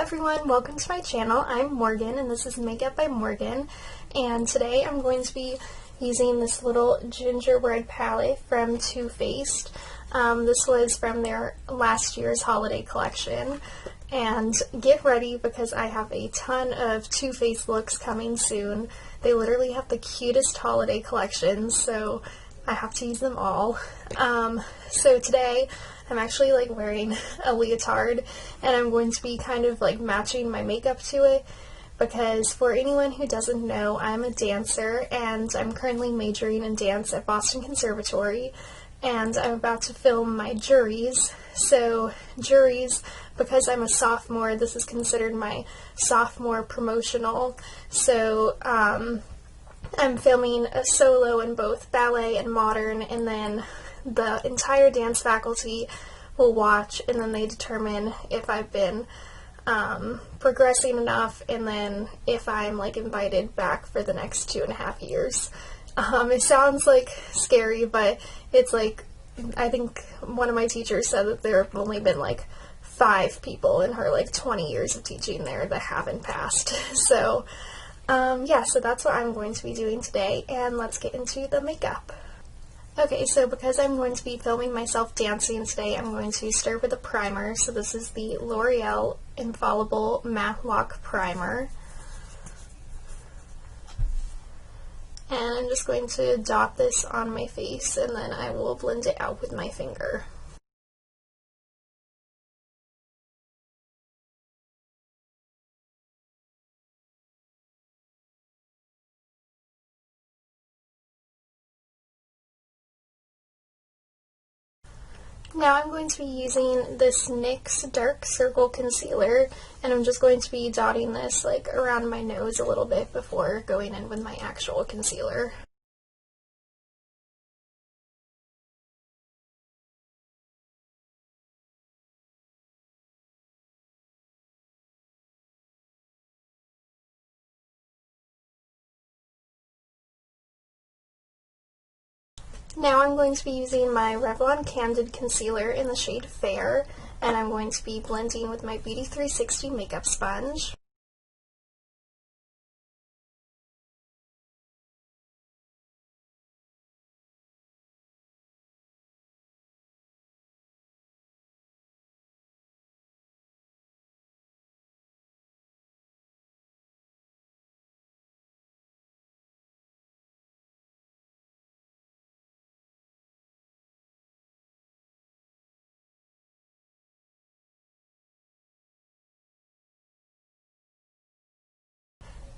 everyone, welcome to my channel. I'm Morgan and this is Makeup by Morgan, and today I'm going to be using this little gingerbread palette from Too Faced. This was from their last year's holiday collection, and get ready because I have a ton of Too Faced looks coming soon. They literally have the cutest holiday collections, so I have to use them all. So today I'm actually wearing a leotard, and I'm going to be kind of matching my makeup to it because for anyone who doesn't know, I'm a dancer and I'm currently majoring in dance at Boston Conservatory, and I'm about to film my juries. So juries, because I'm a sophomore, this is considered my sophomore promotional. So I'm filming a solo in both ballet and modern, and then the entire dance faculty will watch, and then they determine if I've been progressing enough, and then if I'm invited back for the next 2.5 years. It sounds scary, but it's I think one of my teachers said that there have only been 5 people in her 20 years of teaching there that haven't passed. So yeah, so that's what I'm going to be doing today, and let's get into the makeup. Okay, so because I'm going to be filming myself dancing today, I'm going to start with a primer. So this is the L'Oreal Infallible Matte Lock Primer. And I'm just going to dot this on my face, and then I will blend it out with my finger. Now I'm going to be using this NYX Dark Circle Concealer, and I'm just going to be dotting this around my nose a little bit before going in with my actual concealer. Now I'm going to be using my Revlon Candid Concealer in the shade Fair, and I'm going to be blending with my Beauty 360 makeup sponge.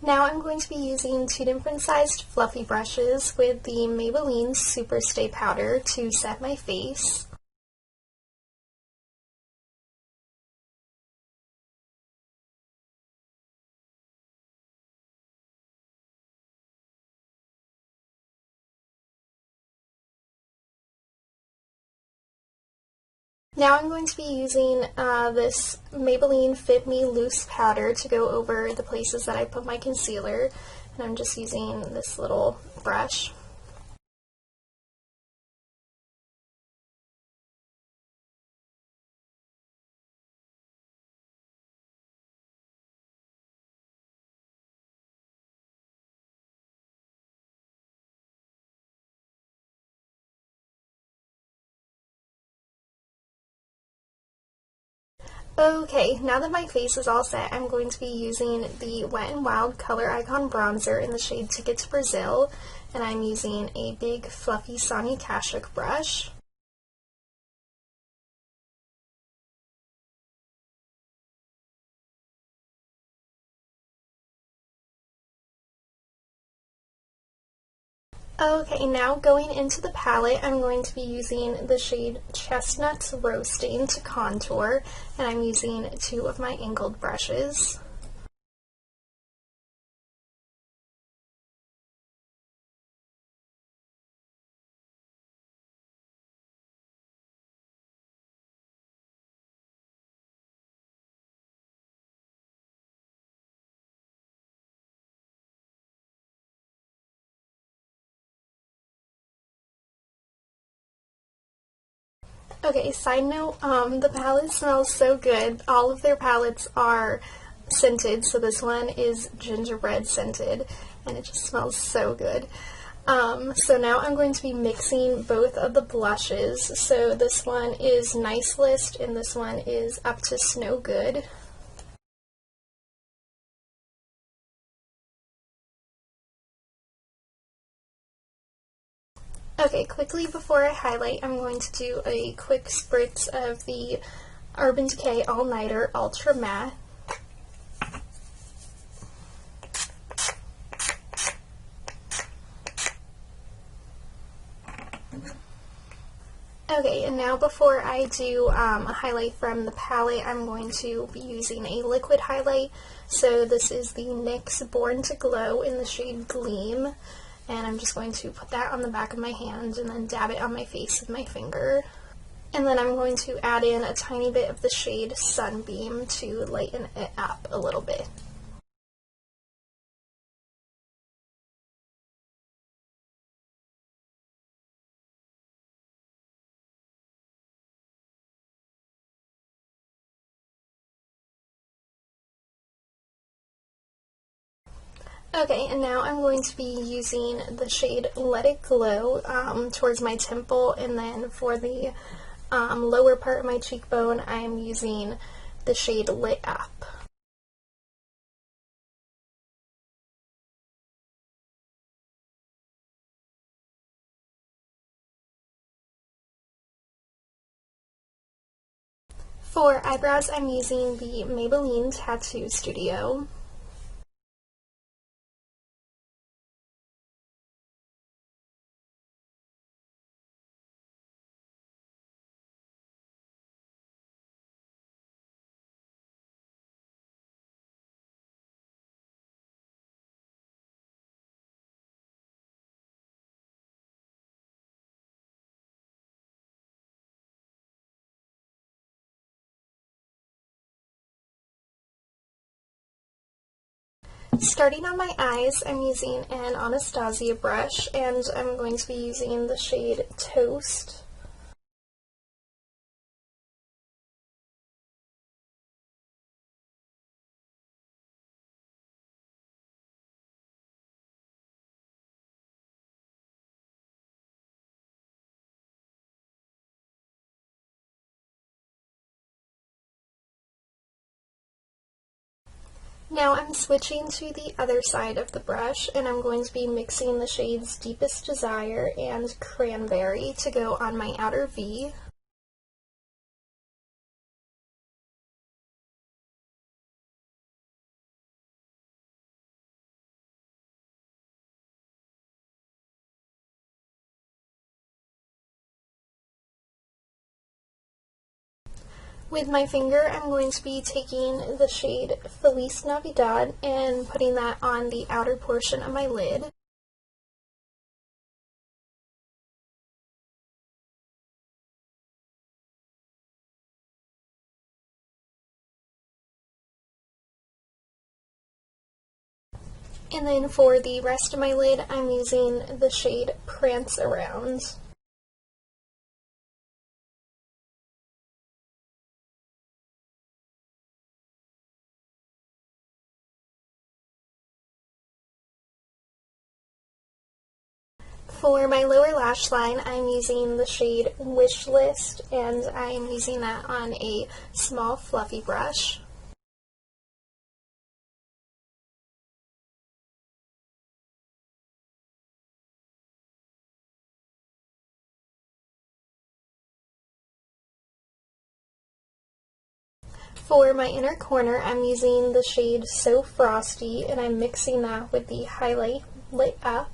Now I'm going to be using 2 different sized fluffy brushes with the Maybelline Super Stay Powder to set my face. Now I'm going to be using this Maybelline Fit Me Loose Powder to go over the places that I put my concealer, and I'm just using this little brush. Okay, now that my face is all set, I'm going to be using the Wet n Wild Color Icon Bronzer in the shade Ticket to Brazil, and I'm using a big fluffy Sonia Kashuk brush. Okay, now going into the palette, I'm going to be using the shade Chestnuts Roasting to contour, and I'm using 2 of my angled brushes. Okay, side note, the palette smells so good. All of their palettes are scented, so this one is gingerbread scented, and it just smells so good. So now I'm going to be mixing both of the blushes. So this one is Nice List, and this one is Up to Snow Good. Okay, quickly before I highlight, I'm going to do a quick spritz of the Urban Decay All Nighter Ultra Matte. Okay, and now before I do a highlight from the palette, I'm going to be using a liquid highlight. So this is the NYX Born to Glow in the shade Gleam. And I'm just going to put that on the back of my hand and then dab it on my face with my finger. And then I'm going to add in a tiny bit of the shade Sunbeam to lighten it up a little bit. Okay, and now I'm going to be using the shade Let It Glow towards my temple, and then for the lower part of my cheekbone, I'm using the shade Lit Up. For eyebrows, I'm using the Maybelline Tattoo Studio. Starting on my eyes, I'm using an Anastasia brush, and I'm going to be using the shade Toast. Now I'm switching to the other side of the brush, and I'm going to be mixing the shades Deepest Desire and Cranberry to go on my outer V. With my finger, I'm going to be taking the shade Feliz Navidad and putting that on the outer portion of my lid. And then for the rest of my lid, I'm using the shade Prance Around. For my lower lash line, I'm using the shade Wish List, and I'm using that on a small fluffy brush. For my inner corner, I'm using the shade So Frosty, and I'm mixing that with the highlight Lit Up.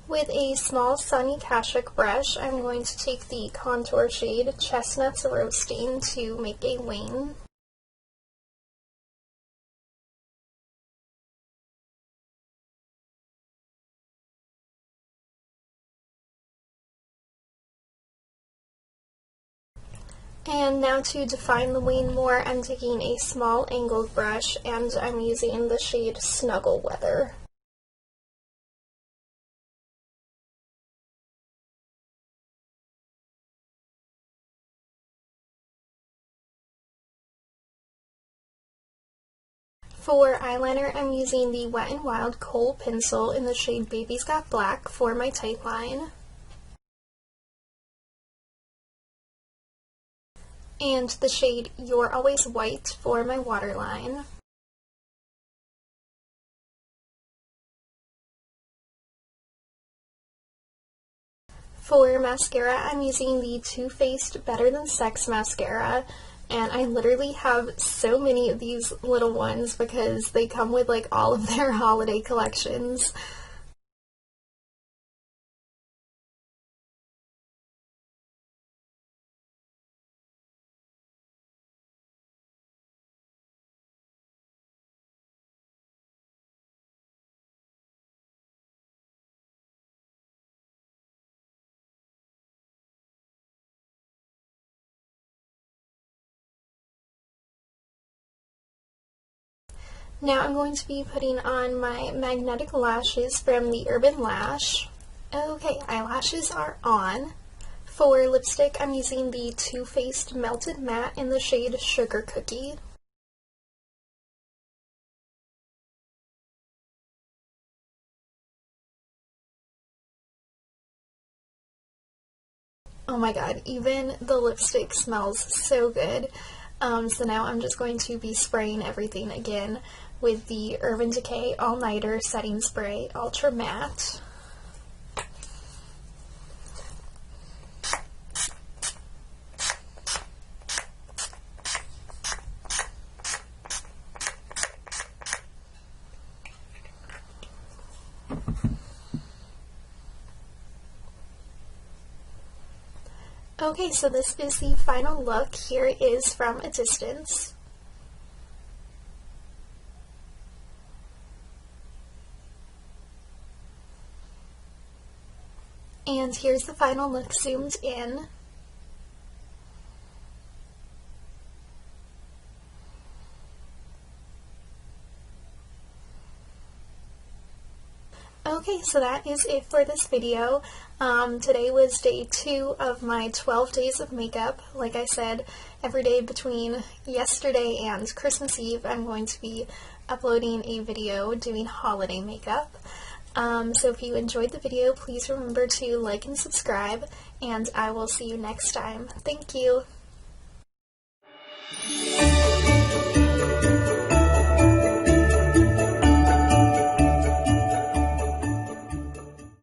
With a small Sunny Kashuk brush, I'm going to take the contour shade Chestnuts Roasting to make a wing. And now to define the wing more, I'm taking a small angled brush and I'm using the shade Snuggle Weather. For eyeliner, I'm using the Wet n Wild Kohl pencil in the shade Baby's Got Black for my tight line. And the shade You're Always White for my waterline. For mascara, I'm using the Too Faced Better Than Sex mascara, and I literally have so many of these little ones because they come with like all of their holiday collections. Now I'm going to be putting on my magnetic lashes from the Urban Lash. Okay, eyelashes are on. For lipstick, I'm using the Too Faced Melted Matte in the shade Sugar Cookie. Oh my god, even the lipstick smells so good. So now I'm just going to be spraying everything again with the Urban Decay All Nighter Setting Spray Ultra Matte. Okay, so this is the final look. Here it is from a distance. And here's the final look zoomed in. Okay, so that is it for this video. Today was day 2 of my 12 days of makeup. Like I said, every day between yesterday and Christmas Eve, I'm going to be uploading a video doing holiday makeup. So if you enjoyed the video, please remember to like and subscribe, and I will see you next time. Thank you!